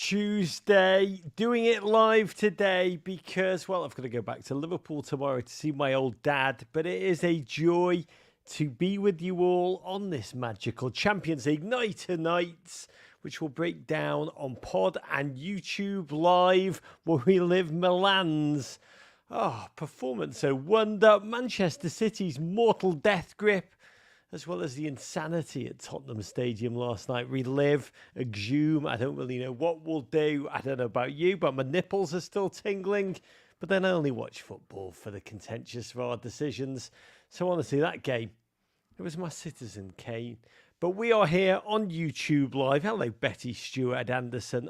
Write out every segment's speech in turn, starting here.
Tuesday, doing it live today because, well, I've got to go back to Liverpool tomorrow to see my old dad, but it is a joy to be with you all on this magical Champions League night tonight, which will break down on pod and YouTube live where we live Milan's performance so wonder, Manchester City's mortal death grip, as well as the insanity at Tottenham Stadium last night. Relive, exhume, I don't really know what we'll do. I don't know about you, but my nipples are still tingling. But then I only watch football for the contentious VAR decisions. So honestly, that game, it was my Citizen Kane. But we are here on YouTube Live. Hello, Betty Stewart Anderson.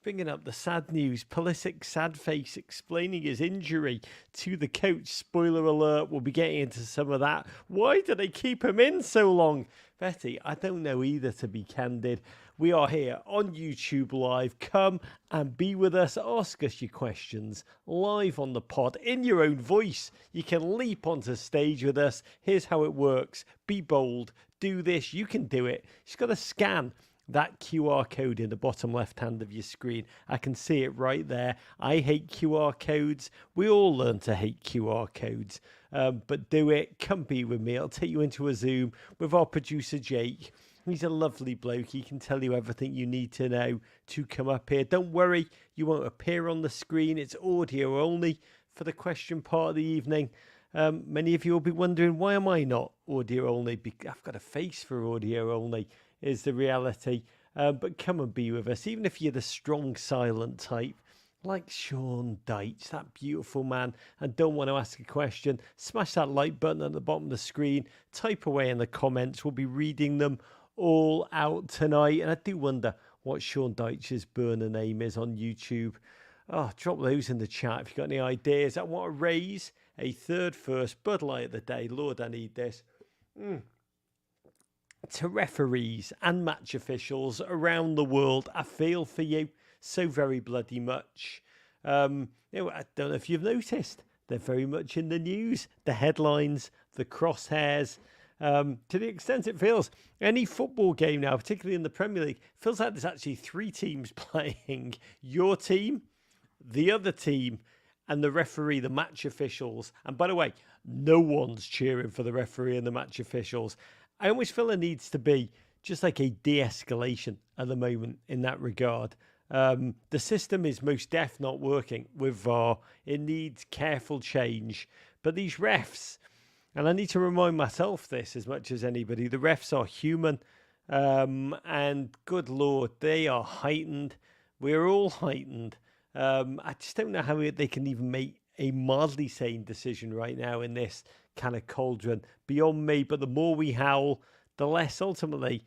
Bringing up the sad news. Pulisic, sad face, explaining his injury to the coach. Spoiler alert, we'll be getting into some of that. Why do they keep him in so long? Betty, I don't know either, to be candid. We are here on YouTube Live. Come and be with us. Ask us your questions live on the pod in your own voice. You can leap onto stage with us. Here's how it works. Be bold. Do this. You can do it. You've got to scan that QR code in the bottom left hand of your screen. I can see it right there. I hate QR codes. We all learn to hate QR codes. But do it. Come be with me. I'll take you into a Zoom with our producer, Jake. He's a lovely bloke. He can tell you everything you need to know to come up here. Don't worry. You won't appear on the screen. It's audio only for the question part of the evening. Many of you will be wondering, why am I not audio only? I've got a face for audio only, is the reality. But come and be with us, even if you're the strong silent type, like Sean Dyche, that beautiful man, and don't want to ask a question. Smash that like button at the bottom of the screen. Type away in the comments. We'll be reading them all out tonight. And I do wonder what Sean Dyche's burner name is on YouTube. Drop those in the chat if you've got any ideas. I want to raise a third first Bud Light of the day. Lord, I need this. To referees and match officials around the world, I feel for you so very bloody much. I don't know if you've noticed, they're very much in the news, the headlines, the crosshairs, to the extent it feels any football game now, particularly in the Premier League, feels like there's actually three teams playing. Your team, the other team, and the referee, the match officials. And by the way, no one's cheering for the referee and the match officials. I almost feel there needs to be just like a de-escalation at the moment in that regard. The system is most def not working with VAR. It needs careful change. But these refs, and I need to remind myself this as much as anybody, the refs are human. And good Lord, they are heightened. We're all heightened. I just don't know how they can even make a mildly sane decision right now in this kind of cauldron. Beyond me, but the more we howl, the less ultimately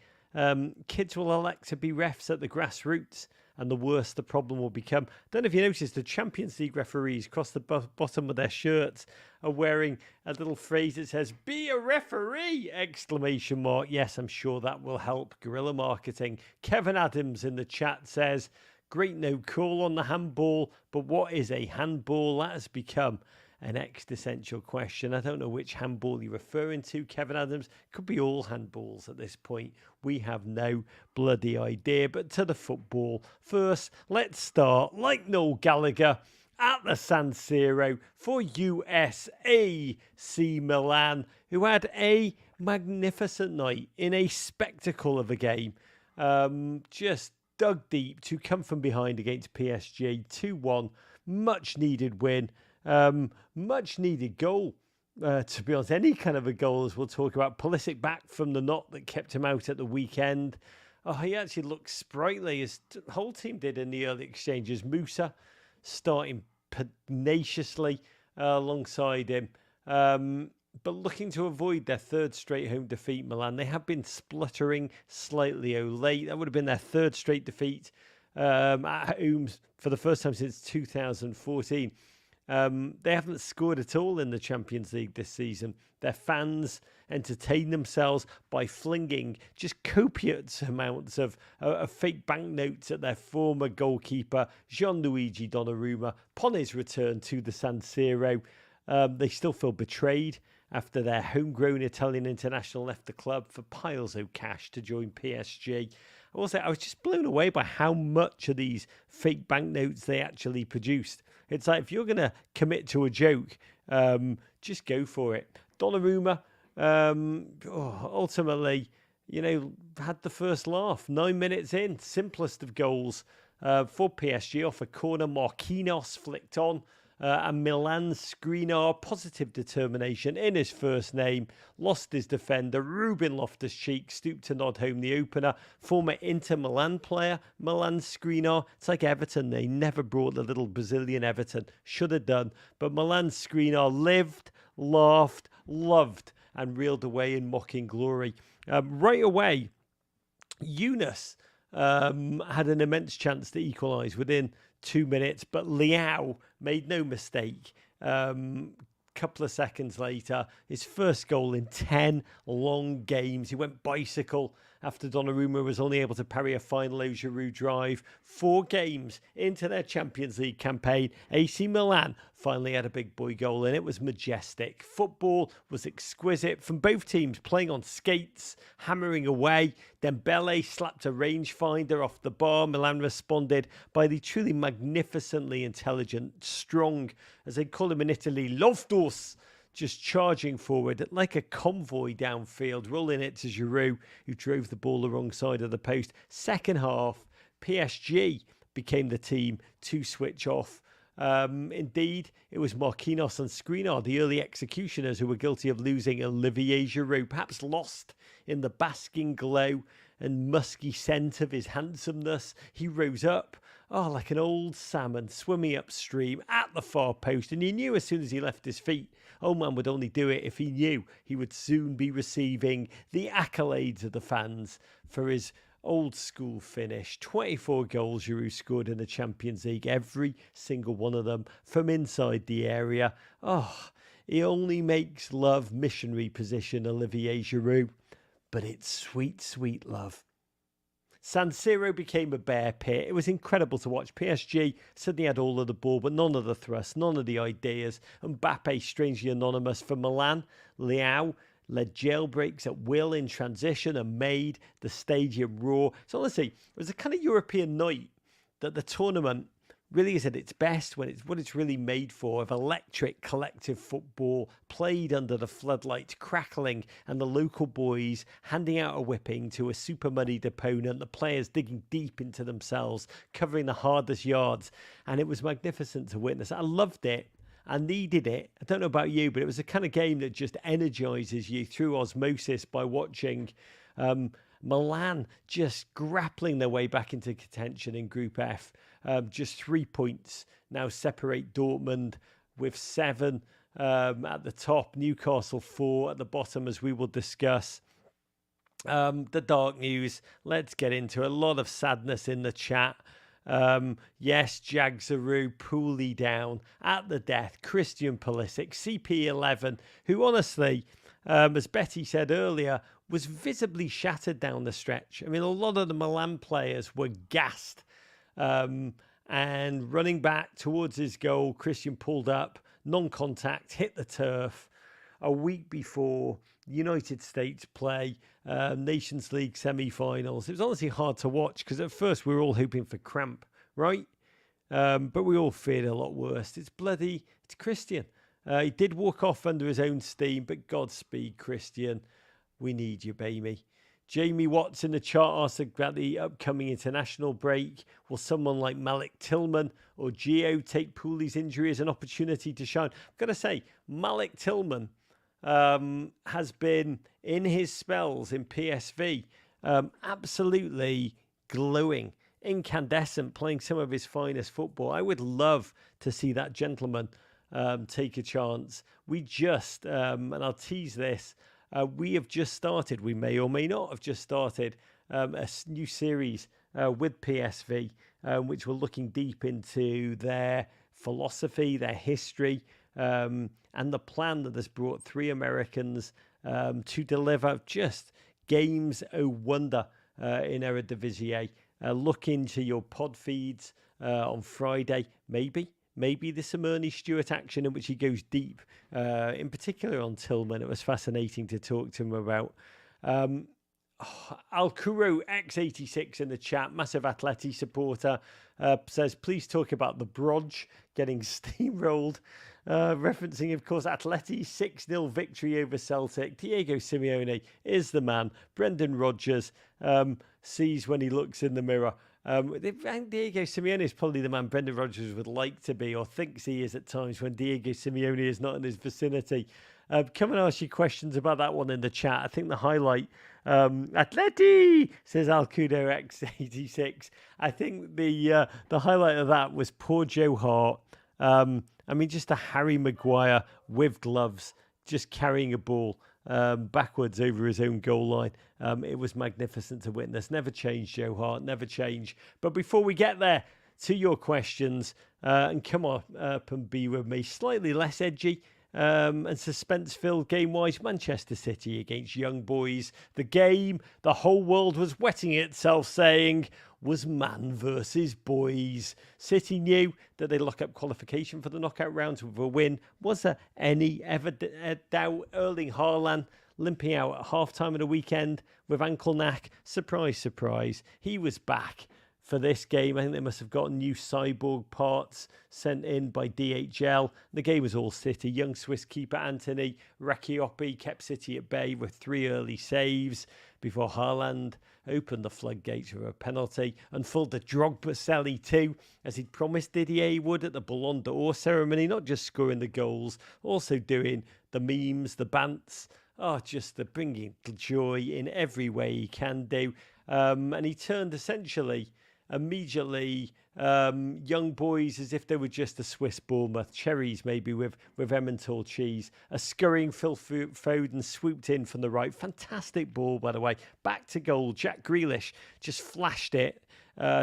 kids will elect to be refs at the grassroots, and the worse the problem will become. I don't know if you noticed, the Champions League referees across the bottom of their shirts are wearing a little phrase that says, "Be a referee!" exclamation mark. Yes, I'm sure that will help guerrilla marketing. Kevin Adams in the chat says, "Great no call on the handball, but what is a handball?" That has become an existential question. I don't know which handball you're referring to, Kevin Adams. Could be all handballs at this point. We have no bloody idea. But to the football. First, let's start, like Noel Gallagher, at the San Siro for AC Milan, who had a magnificent night in a spectacle of a game. Just dug deep to come from behind against PSG. 2-1. Much needed win. Much needed goal. To be honest, any kind of a goal, as we'll talk about. Pulisic back from the knot that kept him out at the weekend. He actually looked sprightly, as the whole team did in the early exchanges. Musa starting pugnaciously alongside him. But looking to avoid their third straight home defeat, Milan. They have been spluttering slightly late. That would have been their third straight defeat at home for the first time since 2014. They haven't scored at all in the Champions League this season. Their fans entertain themselves by flinging just copious amounts of fake banknotes at their former goalkeeper, Gianluigi Donnarumma, upon his return to the San Siro. They still feel betrayed after their homegrown Italian international left the club for piles of cash to join PSG. Also, I was just blown away by how much of these fake banknotes they actually produced. It's like, if you're going to commit to a joke, just go for it. Donnarumma, ultimately, had the first laugh. 9 minutes in, simplest of goals for PSG off a corner. Marquinhos flicked on. And Milan Skriniar, positive determination in his first name, lost his defender. Ruben Loftus-Cheek stooped to nod home the opener. Former Inter Milan player, Milan Skriniar. It's like Everton, they never brought the little Brazilian Everton. Should have done. But Milan Skriniar lived, laughed, loved, and reeled away in mocking glory. Right away, Yunus had an immense chance to equalise within 2 minutes, but Leao made no mistake. Couple of seconds later, his first goal in 10 long games. He went bicycle after Donnarumma was only able to parry a final Giroud drive. 4 games into their Champions League campaign, AC Milan finally had a big boy goal, and it was majestic. Football was exquisite from both teams, playing on skates, hammering away. Dembele slapped a rangefinder off the bar. Milan responded by the truly magnificently intelligent, strong, as they call him in Italy, Loftus, just charging forward like a convoy downfield, rolling it to Giroud, who drove the ball the wrong side of the post. Second half, PSG became the team to switch off. Indeed, it was Marquinhos and Skriniar, the early executioners, who were guilty of losing Olivier Giroud, perhaps lost in the basking glow and musky scent of his handsomeness. He rose up, like an old salmon swimming upstream at the far post, and he knew as soon as he left his feet, old man would only do it if he knew he would soon be receiving the accolades of the fans for his old school finish. 24 goals Giroud scored in the Champions League, every single one of them from inside the area. He only makes love missionary position, Olivier Giroud, but it's sweet, sweet love. San Siro became a bear pit. It was incredible to watch. PSG suddenly had all of the ball, but none of the thrust, none of the ideas. Mbappe, strangely anonymous for Milan. Leao led jailbreaks at will in transition and made the stadium roar. So honestly, it was a kind of European night that the tournament really is at its best, when it's what it's really made for, of electric collective football played under the floodlights crackling, and the local boys handing out a whipping to a super muddied opponent, the players digging deep into themselves, covering the hardest yards. And it was magnificent to witness. I loved it. I needed it. I don't know about you, but it was a kind of game that just energizes you through osmosis by watching Milan just grappling their way back into contention in Group F. Just 3 points now separate Dortmund with 7 at the top, Newcastle 4 at the bottom, as we will discuss. The dark news, let's get into a lot of sadness in the chat. Yes, Jagzaru, Pooley down at the death. Christian Pulisic, CP11, who honestly, as Betty said earlier, was visibly shattered down the stretch. I mean, a lot of the Milan players were gassed. And running back towards his goal, Christian pulled up, non-contact, hit the turf. A week before United States play Nations League semi-finals. It was honestly hard to watch because at first we were all hoping for cramp, right? But we all feared a lot worse. It's Christian. He did walk off under his own steam, but Godspeed, Christian. We need you, baby. Jamie Watts in the chart asked about the upcoming international break. Will someone like Malik Tilman or Gio take Pooley's injury as an opportunity to shine? I've got to say, Malik Tilman has been, in his spells in PSV, absolutely glowing, incandescent, playing some of his finest football. I would love to see that gentleman take a chance. We just, and I'll tease this, we have just started, we may or may not have just started a new series with PSV, which we're looking deep into their philosophy, their history, and the plan that has brought 3 Americans to deliver just games oh wonder in Eredivisie. Look into your pod feeds on Friday, maybe there's some Ernie Stewart action in which he goes deep, in particular on Tillman. It was fascinating to talk to him about. Alcuro X86 in the chat, massive Atleti supporter, says, please talk about the Brodge getting steamrolled. Referencing, of course, Atleti's 6-0 victory over Celtic. Diego Simeone is the man. Brendan Rodgers sees when he looks in the mirror. Diego Simeone is probably the man Brendan Rodgers would like to be, or thinks he is at times when Diego Simeone is not in his vicinity. Come and ask you questions about that one in the chat. I think the highlight, Atleti, says Alcudo X86. I think the highlight of that was poor Joe Hart. Just a Harry Maguire with gloves, just carrying a ball backwards over his own goal line. It was magnificent to witness. Never change, Joe Hart, never change. But before we get there to your questions, and come on up and be with me, slightly less edgy and suspense-filled game-wise, Manchester City against Young Boys. The game the whole world was wetting itself saying was man versus boys. City knew that they'd lock up qualification for the knockout rounds with a win. Was there any ever doubt? Erling Haaland limping out at half-time of the weekend with ankle knack. Surprise, surprise. He was back for this game. I think they must have gotten new cyborg parts sent in by DHL. The game was all City. Young Swiss keeper Anthony Rakioppi kept City at bay with 3 early saves before Haaland opened the floodgates with a penalty and full the Drogba too, as he'd promised Didier he would at the Ballon d'Or ceremony, not just scoring the goals, also doing the memes, the bants, just the bringing joy in every way he can do. And he turned essentially immediately Young Boys as if they were just a Swiss Bournemouth, cherries maybe with Emmental cheese. A scurrying Phil Foden swooped in from the right. Fantastic ball, by the way. Back to goal. Jack Grealish just flashed it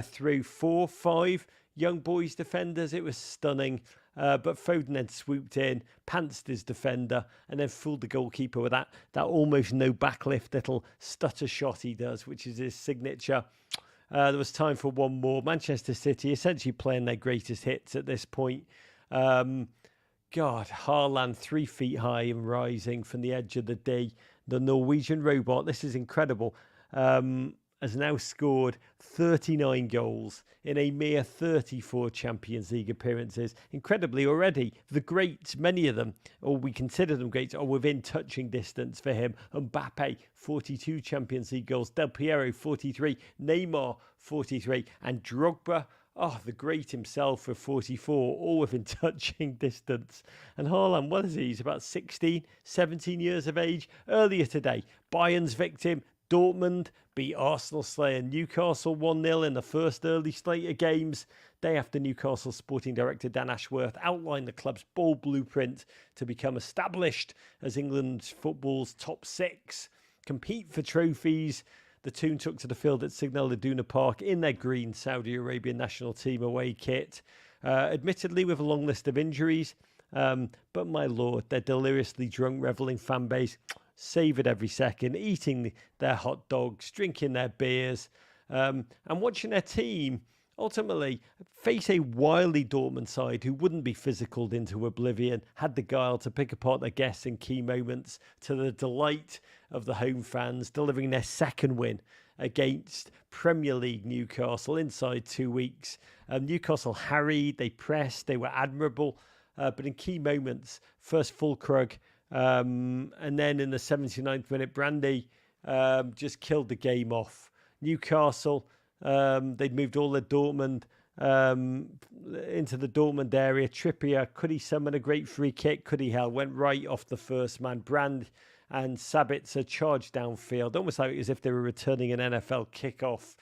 through 4-5 Young Boys defenders. It was stunning. But Foden then swooped in, pantsed his defender, and then fooled the goalkeeper with that almost no backlift little stutter shot he does, which is his signature. There was time for one more. Manchester City essentially playing their greatest hits at this point. Haaland 3 feet high and rising from the edge of the D. The Norwegian robot, this is incredible, has now scored 39 goals in a mere 34 Champions League appearances. Incredibly already, the greats, many of them, or we consider them greats, are within touching distance for him. Mbappe, 42 Champions League goals. Del Piero, 43. Neymar, 43. And Drogba, the great himself, for 44, all within touching distance. And Haaland, what is he? He's about 16, 17 years of age. Earlier today, Bayern's victim, Dortmund, beat Arsenal slayer Newcastle 1-0 in the first early slate of games. Day after Newcastle sporting director Dan Ashworth outlined the club's bold blueprint to become established as England's football's top 6, compete for trophies. The Toon took to the field at Signal Iduna Park in their green Saudi Arabian national team away kit, admittedly with a long list of injuries. But my lord, their deliriously drunk, revelling fan base savoured every second, eating their hot dogs, drinking their beers, and watching their team ultimately face a wily Dortmund side who wouldn't be physicaled into oblivion, had the guile to pick apart their guests in key moments to the delight of the home fans, delivering their second win against Premier League Newcastle inside 2 weeks. Newcastle harried, they pressed, they were admirable, but in key moments, first Fulkrug, and then in the 79th minute, Brandy just killed the game off. Newcastle, they'd moved all their Dortmund into the Dortmund area. Trippier, could he summon a great free kick? Could he hell? Went right off the first man. Brand and Sabitzer charged downfield, almost like as if they were returning an NFL kickoff.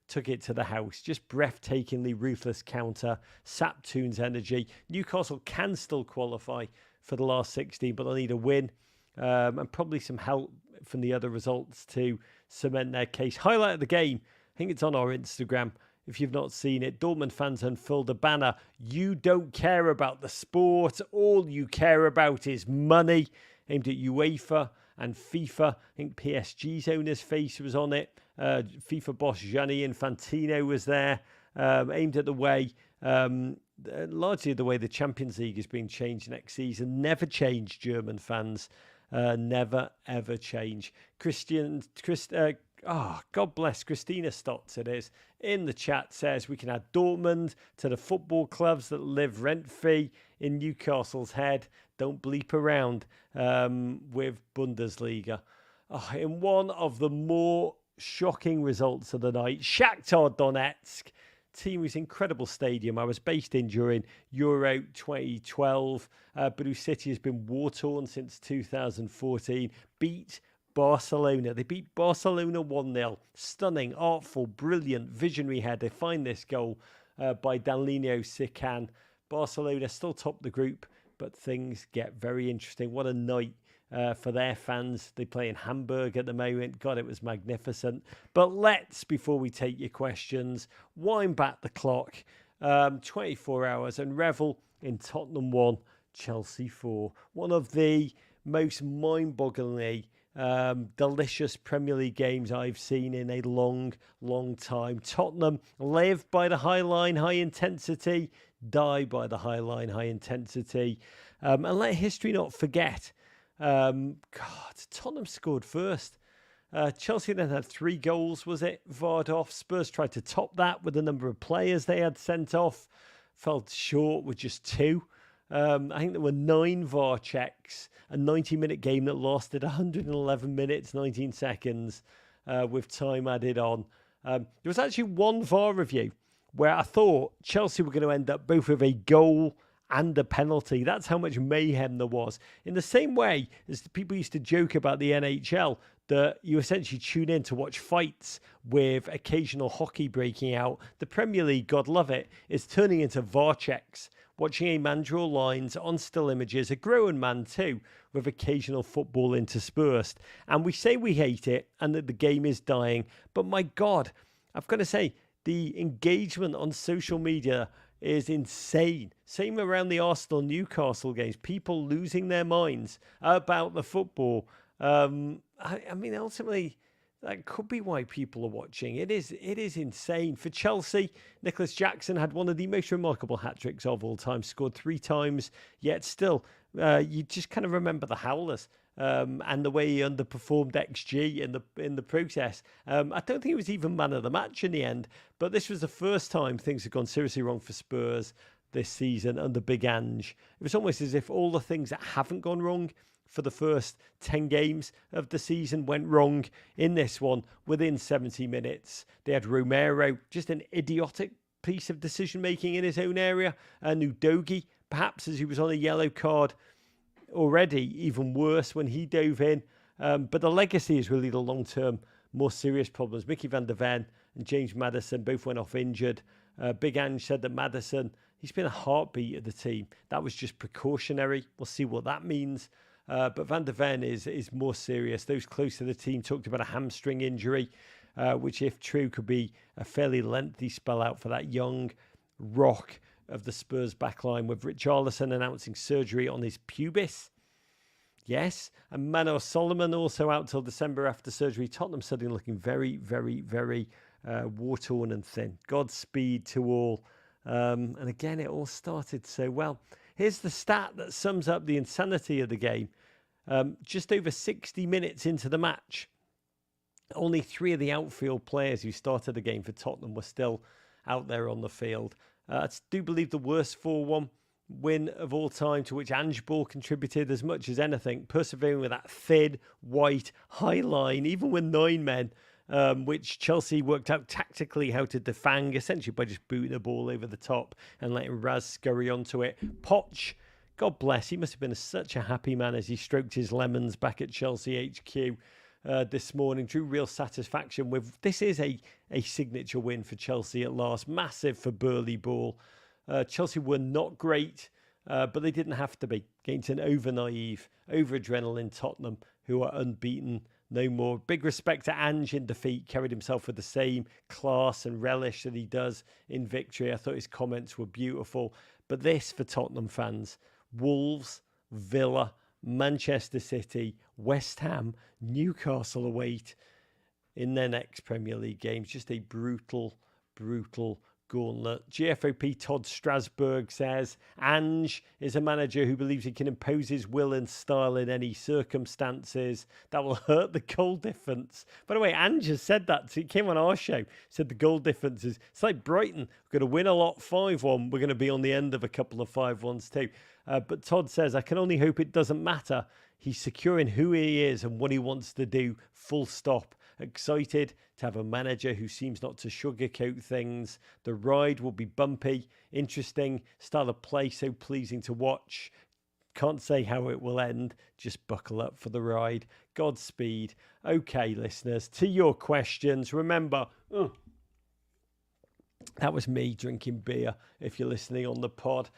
Took it to the house. Just breathtakingly ruthless counter. Sapped Toon's energy. Newcastle can still qualify for the last 16, but they'll need a win and probably some help from the other results to cement their case. Highlight of the game, I think it's on our Instagram. If you've not seen it, Dortmund fans unfurled a banner. You don't care about the sport. All you care about is money. Aimed at UEFA and FIFA. I think PSG's owner's face was on it. FIFA boss Gianni Infantino was there. Aimed at the way, largely the way the Champions League is being changed next season. Never change, German fans. Never, ever change. Christian God bless Christina Stotts, it is, in the chat says we can add Dortmund to the football clubs that live rent-free in Newcastle's head. Don't bleep around with Bundesliga. In one of the more shocking results of the night, Shakhtar Donetsk, team whose incredible stadium I was based in during Euro 2012. Blue City has been war-torn since 2014. Beat Barcelona. They beat Barcelona 1-0. Stunning, artful, brilliant, visionary header. Find this goal by Danilo Sican. Barcelona still top the group, but things get very interesting. What a night for their fans. They play in Hamburg at the moment. God, it was magnificent. But let's, before we take your questions, wind back the clock 24 hours and revel in Tottenham 1, Chelsea 4. One of the most mind-bogglingly delicious Premier League games I've seen in a long, long time. Tottenham live by the high line, high intensity, die by the high line, high intensity. And let history not forget, Tottenham scored first. Chelsea then had 3 goals, was it? Varred off. Spurs tried to top that with the number of players they had sent off. Fell short with just 2. I think there were 9 VAR checks, a 90-minute game that lasted 111 minutes, 19 seconds with time added on. There was actually one VAR review where I thought Chelsea were going to end up both with a goal and a penalty. That's how much mayhem there was. In the same way as people used to joke about the NHL, that you essentially tune in to watch fights with occasional hockey breaking out, the Premier League, God love it, is turning into VAR checks. Watching a man draw lines on still images, a grown man too, with occasional football interspersed. And we say we hate it and that the game is dying. But my God, I've got to say, the engagement on social media is insane. Same around the Arsenal-Newcastle games. People losing their minds about the football. I mean, ultimately, that could be why people are watching. It is insane. For Chelsea, Nicholas Jackson had one of the most remarkable hat-tricks of all time, scored 3 times, yet still, you just kind of remember the howlers and the way he underperformed XG in the process. I don't think he was even man of the match in the end, but this was the first time things had gone seriously wrong for Spurs this season under Big Ange. It was almost as if all the things that haven't gone wrong for the first 10 games of the season went wrong in this one within 70 minutes. They had Romero, just an idiotic piece of decision-making in his own area. Udogie, perhaps as he was on a yellow card already, even worse when he dove in. But the legacy is really the long-term, more serious problems. Mickey van der Ven and James Maddison both went off injured. Big Ange said that Maddison, he's been a heartbeat of the team. That was just precautionary. We'll see what that means. But Van der Ven is more serious. Those close to the team talked about a hamstring injury, which, if true, could be a fairly lengthy spell out for that young rock of the Spurs backline, with Richarlison announcing surgery on his pubis. Yes, and Manor Solomon also out till December after surgery. Tottenham suddenly looking very, very, very war-torn and thin. Godspeed to all. And again, it all started so well. Here's the stat that sums up the insanity of the game. Just over 60 minutes into the match, only 3 of the outfield players who started the game for Tottenham were still out there on the field. I do believe the worst 4-1 win of all time, to which Ange Ball contributed as much as anything, persevering with that thin, white, high line, even with 9 men, which Chelsea worked out tactically how to defang, essentially by just booting the ball over the top and letting Raz scurry onto it. Poch, God bless, he must have been such a happy man as he stroked his lemons back at Chelsea HQ this morning. Drew real satisfaction with, this is a signature win for Chelsea at last. Massive for Burley Ball. Chelsea were not great, but they didn't have to be against an over-naive, over-adrenaline Tottenham who are unbeaten no more. Big respect to Ange in defeat, carried himself with the same class and relish that he does in victory. I thought his comments were beautiful. But this, for Tottenham fans, Wolves, Villa, Manchester City, West Ham, Newcastle await in their next Premier League games. Just a brutal, brutal gauntlet. GFOP Todd Strasberg says, Ange is a manager who believes he can impose his will and style in any circumstances. That will hurt the goal difference. By the way, Ange has said that. He came on our show, said the goal difference is, it's like Brighton. We're going to win a lot 5-1. We're going to be on the end of a couple of 5-1s too. But Todd says, I can only hope it doesn't matter. He's secure in who he is and what he wants to do, full stop. Excited to have a manager who seems not to sugarcoat things. The ride will be bumpy, interesting, style of play so pleasing to watch. Can't say how it will end. Just buckle up for the ride. Godspeed. Okay, listeners, to your questions. Remember, that was me drinking beer if you're listening on the pod.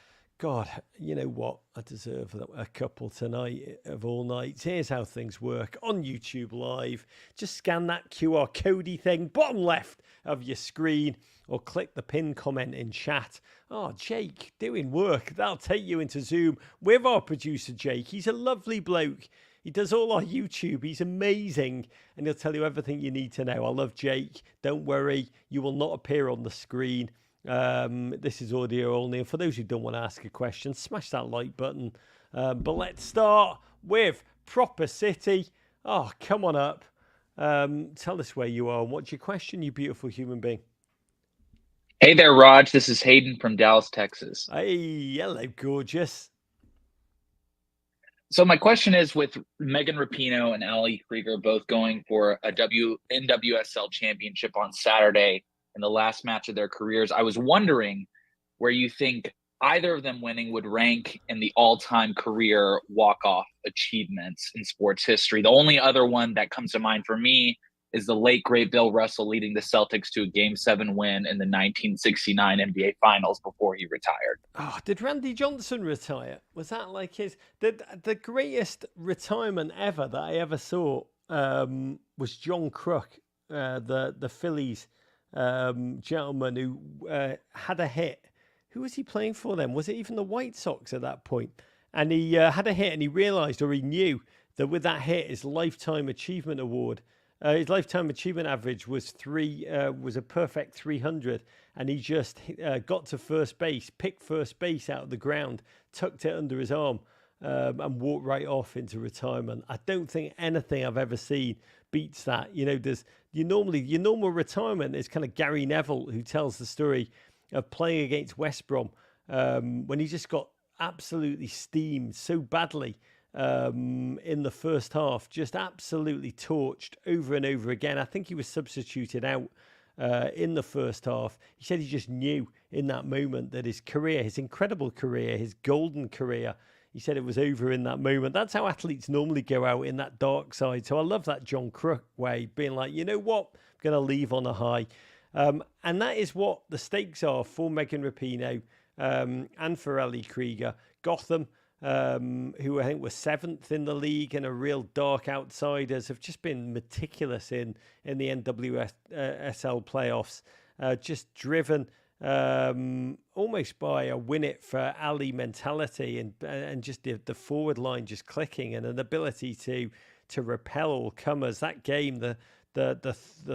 God, you know what? I deserve a couple tonight of all nights. Here's how things work on YouTube Live. Just scan that QR codey thing, bottom left of your screen, or click the pinned comment in chat. Oh, Jake, doing work. That'll take you into Zoom with our producer, Jake. He's a lovely bloke. He does all our YouTube. He's amazing. And he'll tell you everything you need to know. I love Jake. Don't worry. You will not appear on the screen. This is audio only, and for those who don't want to ask a question, smash that like button. But let's start with Proper City. Oh, come on up. Tell us where you are and what's your question, you beautiful human being. Hey there, Raj. This is Hayden from Dallas, Texas. Hey, hello, gorgeous. So my question is, with Megan Rapinoe and Ali Krieger both going for a NWSL championship on Saturday, in the last match of their careers, I was wondering where you think either of them winning would rank in the all-time career walk-off achievements in sports history. The only other one that comes to mind for me is the late, great Bill Russell leading the Celtics to a Game 7 win in the 1969 NBA Finals before he retired. Oh, did Randy Johnson retire? Was that like his... The greatest retirement ever that I ever saw was John Crook, the Phillies gentleman who had a hit. Who was he playing for then? Was it even the White Sox at that point? And he had a hit, and he realized, or he knew, that with that hit, his lifetime achievement award, his lifetime achievement average was a perfect 300, and he just got to first base, picked first base out of the ground, tucked it under his arm, and walked right off into retirement. I don't think anything I've ever seen beats that. You know, there's your normal retirement is kind of Gary Neville, who tells the story of playing against West Brom when he just got absolutely steamed so badly in the first half, just absolutely torched over and over again. I think he was substituted out in the first half. He said he just knew in that moment that his career, his incredible career, his golden career, he said it was over in that moment. That's how athletes normally go out, in that dark side. So I love that John Crook way, being like, you know what, I'm going to leave on a high. And that is what the stakes are for Megan Rapinoe and for Ali Krieger. Gotham, who I think were 7th in the league and are real dark outsiders, have just been meticulous in the NWSL playoffs, just driven almost by a win it for Ali mentality and just the forward line just clicking and an ability to repel all comers. That game, the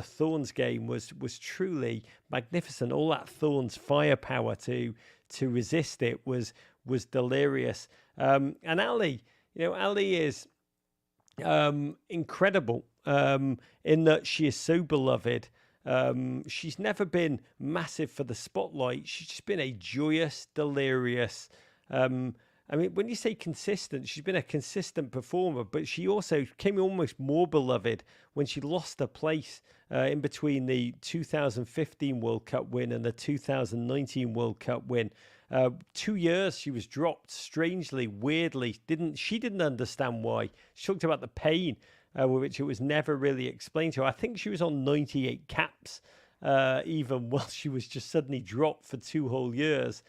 Thorns game was truly magnificent. All that Thorns firepower to resist it was delirious. And Ali, Ali is incredible in that she is so beloved. She's never been massive for the spotlight. She's just been a joyous, delirious. I mean, when you say consistent, she's been a consistent performer, but she also became almost more beloved when she lost her place in between the 2015 World Cup win and the 2019 World Cup win. 2 years she was dropped strangely, weirdly. She didn't understand why. She talked about the pain, which it was never really explained to her. I think she was on 98 caps, even while she was just suddenly dropped for 2 whole years.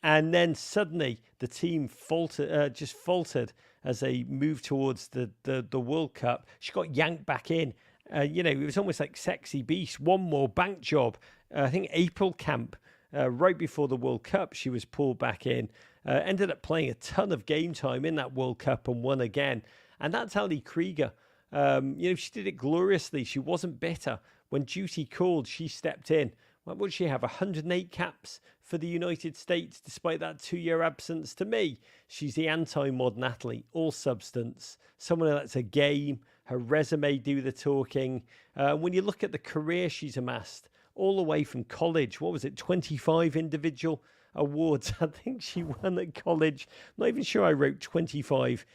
And then suddenly the team faltered as they moved towards the World Cup. She got yanked back in. It was almost like Sexy Beast. One more bank job. I think April camp, right before the World Cup, she was pulled back in. Ended up playing a ton of game time in that World Cup and won again. And that's Ali Krieger. She did it gloriously. She wasn't bitter. When duty called, she stepped in. What would she have? 108 caps for the United States, despite that 2-year absence. To me, she's the anti-modern athlete, all substance, someone who lets her game, her resume do the talking. When you look at the career she's amassed, all the way from college, what was it, 25 individual awards I think she won at college. I'm not even sure I wrote 25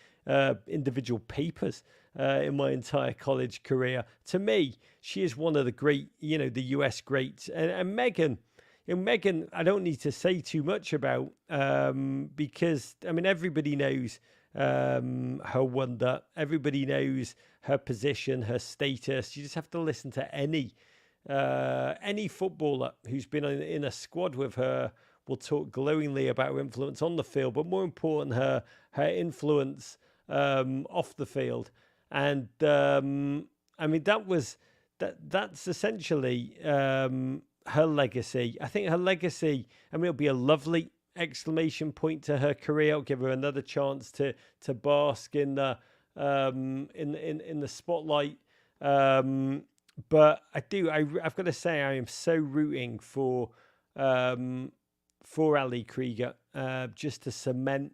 individual papers in my entire college career. To me, she is one of the great, the US greats. And Megan, Megan, I don't need to say too much about because, I mean, everybody knows her wonder. Everybody knows her position, her status. You just have to listen to any footballer who's been in a squad with her will talk glowingly about her influence on the field, but more important, her influence off the field. And I mean, that's essentially her legacy. I think her legacy, I mean, it'll be a lovely exclamation point to her career. It'll give her another chance to bask in the spotlight. But I've got to say, I am so rooting for Ali Krieger, just to cement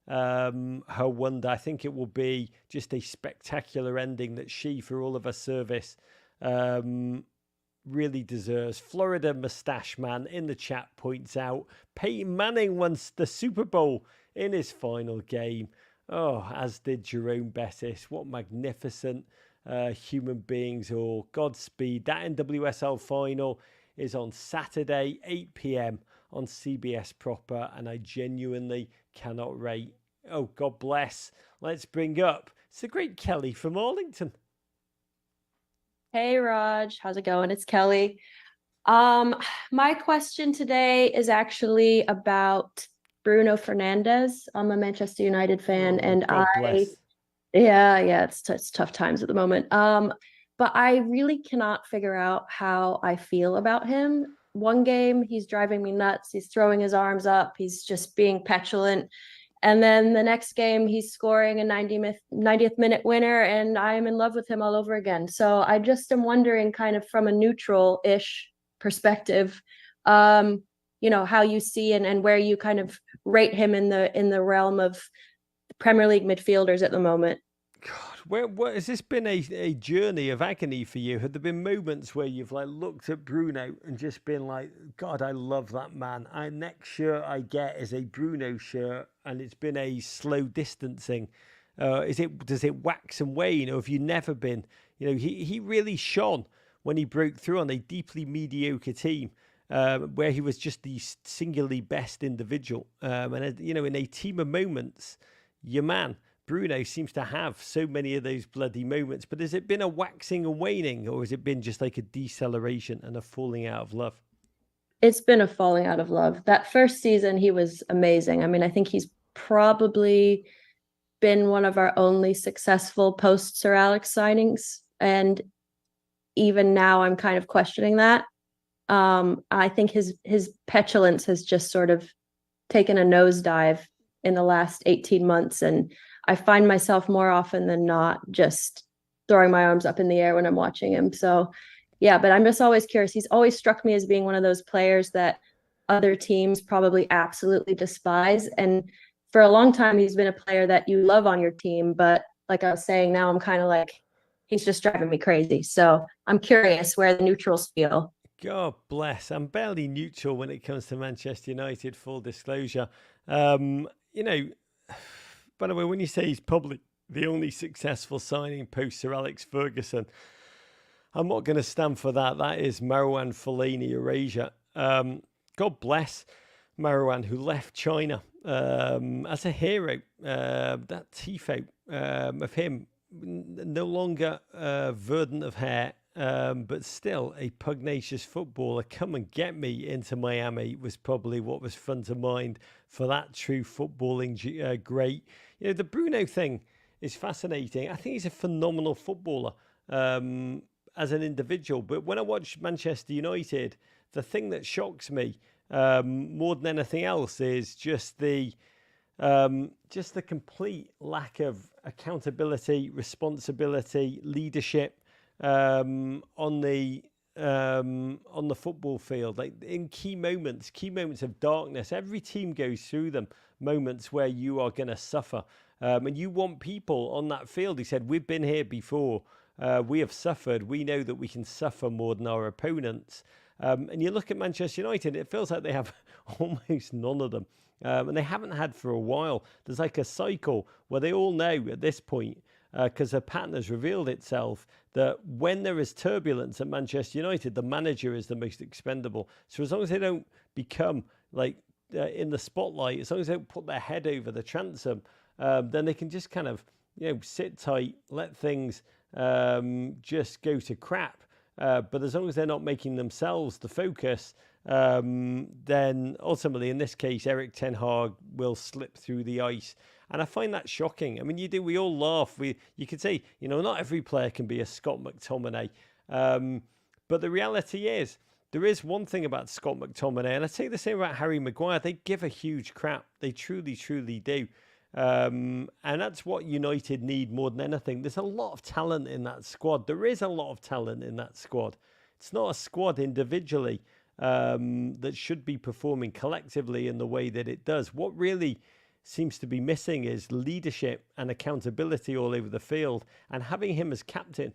her wonder. I think it will be just a spectacular ending that she, for all of her service, really deserves. Florida Mustache Man in the chat points out Peyton Manning won the Super Bowl in his final game. Oh, as did Jerome Bettis. What magnificent human beings all. Godspeed. That NWSL final is on Saturday, 8 p.m. on CBS Proper, and I genuinely cannot wait. Oh, God bless. Let's bring up, it's the great Kelly from Arlington. Hey, Raj. How's it going? It's Kelly. My question today is actually about Bruno Fernandes. I'm a Manchester United fan, and God bless. it's tough times at the moment. But I really cannot figure out how I feel about him. One game, he's driving me nuts. He's throwing his arms up. He's just being petulant. And then the next game, he's scoring a 90th minute winner, and I'm in love with him all over again. So I just am wondering, kind of from a neutral-ish perspective, how you see and where you kind of rate him in the realm of Premier League midfielders at the moment. God, where has this been a journey of agony for you? Have there been moments where you've looked at Bruno and just been like, God, I love that man. Next shirt I get is a Bruno shirt, and it's been a slow distancing. Does it wax and wane, or have you never been? He really shone when he broke through on a deeply mediocre team, where he was just the singularly best individual. And in a team of moments, your man Bruno seems to have so many of those bloody moments. But has it been a waxing and waning, or has it been just like a deceleration and a falling out of love? It's been a falling out of love. That first season, he was amazing. I mean, I think he's probably been one of our only successful post Sir Alex signings. And even now, I'm kind of questioning that. I think his petulance has just sort of taken a nosedive in the last 18 months. And I find myself more often than not just throwing my arms up in the air when I'm watching him. So, yeah, but I'm just always curious. He's always struck me as being one of those players that other teams probably absolutely despise. And for a long time, he's been a player that you love on your team. But like I was saying, now I'm kind of like, he's just driving me crazy. So I'm curious where the neutrals feel. God bless. I'm barely neutral when it comes to Manchester United, full disclosure. By the way, when you say he's probably the only successful signing post Sir Alex Ferguson, I'm not going to stand for that. That is Marouane Fellaini erasure. God bless Marouane, who left China as a hero. That tifo of him, no longer verdant of hair, but still a pugnacious footballer. Come and get me into Miami was probably what was front of mind for that true footballing great. The Bruno thing is fascinating. I think he's a phenomenal footballer as an individual. But when I watch Manchester United, the thing that shocks me more than anything else is just the complete lack of accountability, responsibility, leadership on the on the football field, like in key moments of darkness. Every team goes through them, moments where you are going to suffer. And you want people on that field. He said, we've been here before. We have suffered. We know that we can suffer more than our opponents. And you look at Manchester United, it feels like they have almost none of them. And they haven't had for a while. There's like a cycle where they all know at this point, because a pattern has revealed itself, that when there is turbulence at Manchester United, the manager is the most expendable. So as long as they don't become like in the spotlight, as long as they don't put their head over the transom, then they can just kind of, sit tight, let things just go to crap. But as long as they're not making themselves the focus, then ultimately, in this case, Eric Ten Hag will slip through the ice. And I find that shocking. I mean, we all laugh. You could say, not every player can be a Scott McTominay. But the reality is, there is one thing about Scott McTominay, and I say the same about Harry Maguire. They give a huge crap. They truly, truly do. And that's what United need more than anything. There's a lot of talent in that squad. There is a lot of talent in that squad. It's not a squad individually that should be performing collectively in the way that it does. What really seems to be missing is leadership and accountability all over the field, and having him as captain.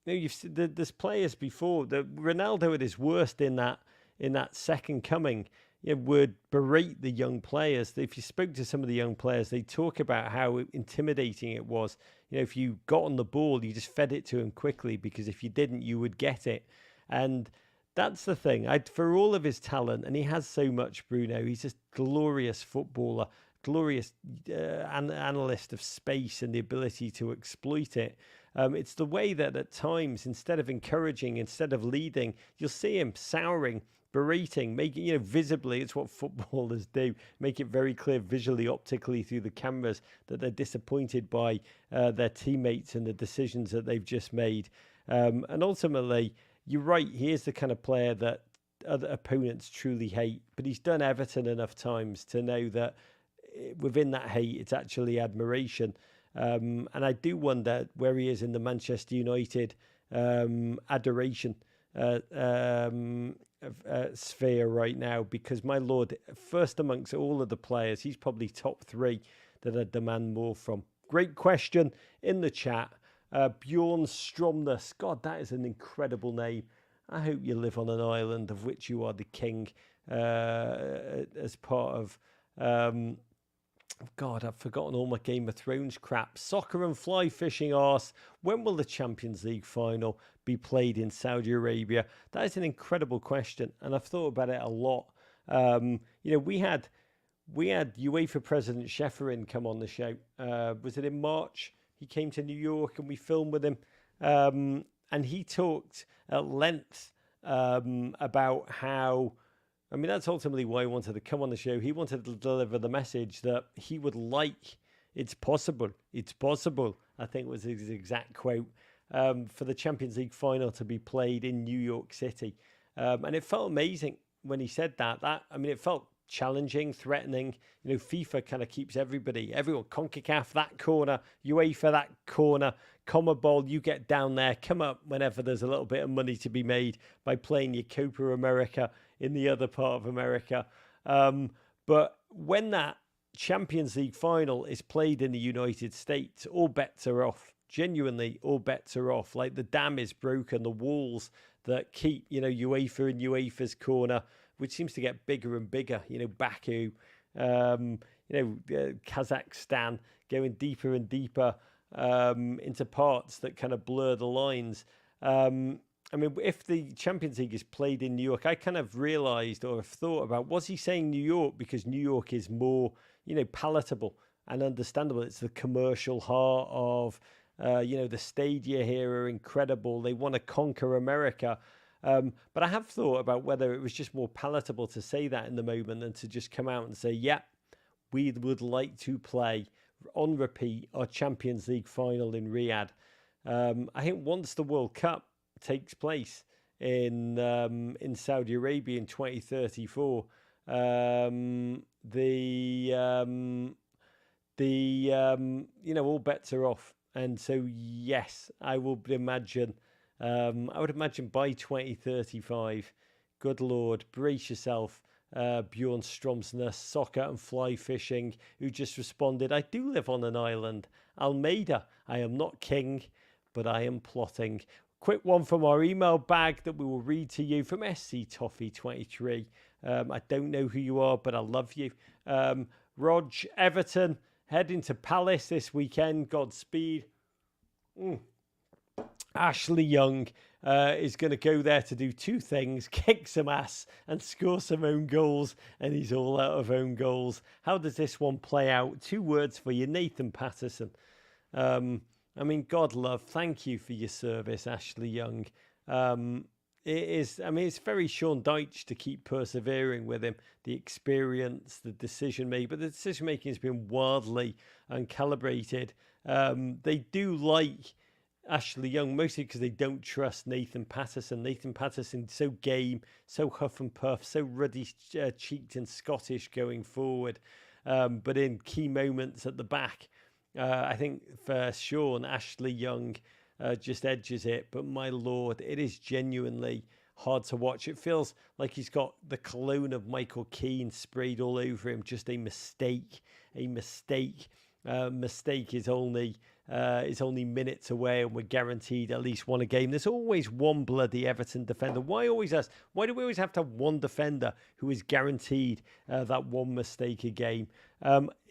There's players before that Ronaldo at his worst in that second coming would berate the young players. If you spoke to some of the young players, they talk about how intimidating it was. If you got on the ball, you just fed it to him quickly, because if you didn't, you would get it. And that's the thing. For all of his talent, and he has so much, Bruno, he's just glorious footballer, glorious analyst of space and the ability to exploit it. It's the way that at times, instead of encouraging, instead of leading, you'll see him souring, berating, making, visibly, it's what footballers do, make it very clear visually, optically through the cameras that they're disappointed by their teammates and the decisions that they've just made. And ultimately, you're right, he is the kind of player that other opponents truly hate, but he's done Everton enough times to know that within that hate, it's actually admiration. And I do wonder where he is in the Manchester United adoration sphere right now, because my lord, first amongst all of the players, he's probably top three that I demand more from. Great question in the chat. Bjorn Stromness. God, that is an incredible name. I hope you live on an island of which you are the king as part of... God, I've forgotten all my Game of Thrones crap. Soccer and fly fishing arse. When will the Champions League final be played in Saudi Arabia? That is an incredible question, and I've thought about it a lot. We had UEFA President Shefferin come on the show. Was it in March? He came to New York and we filmed with him. And he talked at length about how... I mean, that's ultimately why he wanted to come on the show. He wanted to deliver the message that he would like. It's possible, I think was his exact quote, for the Champions League final to be played in New York City. And it felt amazing when he said that. It felt challenging, threatening. FIFA kind of keeps everyone, CONCACAF, that corner, UEFA, that corner, CONMEBOL, you get down there, come up whenever there's a little bit of money to be made by playing your Copa America in the other part of America. But when that Champions League final is played in the United States, all bets are off. Genuinely, all bets are off. Like the dam is broken, the walls that keep, UEFA and UEFA's corner, which seems to get bigger and bigger, Baku, Kazakhstan, going deeper and deeper into parts that kind of blur the lines. If the Champions League is played in New York, I kind of realised or have thought about, was he saying New York because New York is more, palatable and understandable? It's the commercial heart of, the stadia here are incredible. They want to conquer America. But I have thought about whether it was just more palatable to say that in the moment than to just come out and say, yeah, we would like to play on repeat our Champions League final in Riyadh. I think once the World Cup takes place in Saudi Arabia in 2034, all bets are off. And so, yes, I would imagine I would imagine by 2035, good Lord, brace yourself. Bjorn Stromsness, soccer and fly fishing, who just responded, I do live on an island. Almeida, I am not king, but I am plotting. Quick one from our email bag that we will read to you from SC Toffee 23. I don't know who you are, but I love you. Rog, Everton, heading to Palace this weekend. Godspeed. Ashley Young is going to go there to do two things, kick some ass and score some own goals, and he's all out of own goals. How does this one play out? 2 words for you, Nathan Patterson. God love, thank you for your service, Ashley Young. It's very Sean Dyche to keep persevering with him, the experience, the decision making, but the decision making has been wildly uncalibrated. They do like Ashley Young, mostly because they don't trust Nathan Patterson. Nathan Patterson, so game, so huff and puff, so ruddy-cheeked and Scottish going forward. But in key moments at the back, I think for Sean, Ashley Young just edges it. But my Lord, it is genuinely hard to watch. It feels like he's got the cologne of Michael Keane sprayed all over him. Just a mistake. Mistake is only minutes away, and we're guaranteed at least one a game. There's always one bloody Everton defender. Why do we always have to have one defender who is guaranteed that one mistake a game?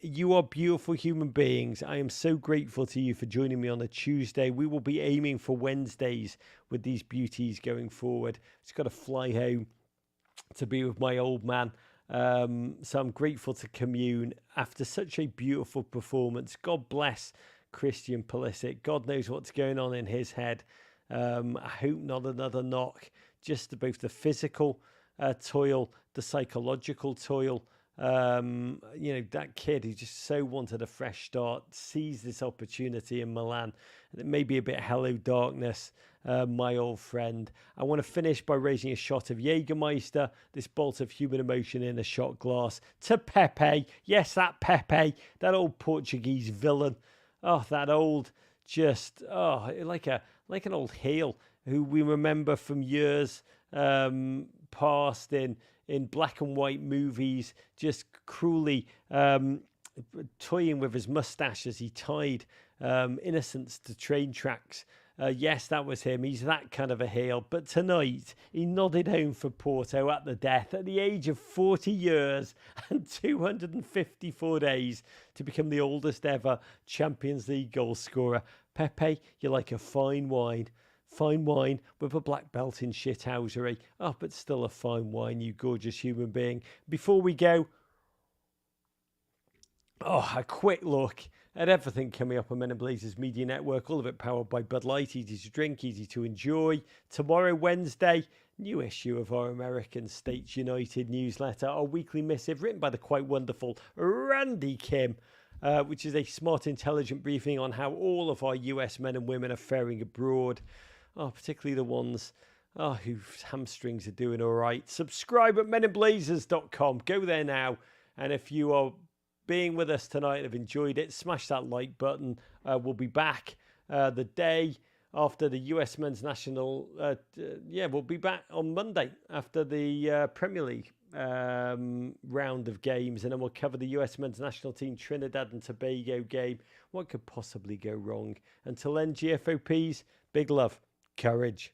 You are beautiful human beings. I am so grateful to you for joining me on a Tuesday. We will be aiming for Wednesdays with these beauties going forward. Just got to fly home to be with my old man. So I'm grateful to commune after such a beautiful performance. God bless Christian Pulisic. God knows what's going on in his head. I hope not another knock. Just both the physical toil, the psychological toil. That kid who just so wanted a fresh start sees this opportunity in Milan. And it may be a bit hello darkness, my old friend. I want to finish by raising a shot of Jägermeister, this bolt of human emotion in a shot glass, to Pepe. Yes, that Pepe, that old Portuguese villain. Oh, that old, like an old heel who we remember from years past in black and white movies, just cruelly toying with his mustache as he tied innocents to train tracks. Yes, that was him. He's that kind of a heel. But tonight, he nodded home for Porto at the death at the age of 40 years and 254 days to become the oldest ever Champions League goal scorer. Pepe, you're like a fine wine. Fine wine with a black belt in shithousery. Oh, but still a fine wine, you gorgeous human being. Before we go, a quick look at everything coming up on Men in Blazers Media Network. All of it powered by Bud Light. Easy to drink, easy to enjoy. Tomorrow, Wednesday, new issue of our American States United newsletter. Our weekly missive written by the quite wonderful Randy Kim, which is a smart, intelligent briefing on how all of our US men and women are faring abroad. Particularly the ones whose hamstrings are doing all right. Subscribe at meninblazers.com. Go there now. And if you are being with us tonight and have enjoyed it, smash that like button. We'll be back the day after the US men's national. We'll be back on Monday after the Premier League round of games. And then we'll cover the US men's national team Trinidad and Tobago game. What could possibly go wrong? Until then, GFOPs, big love. Courage.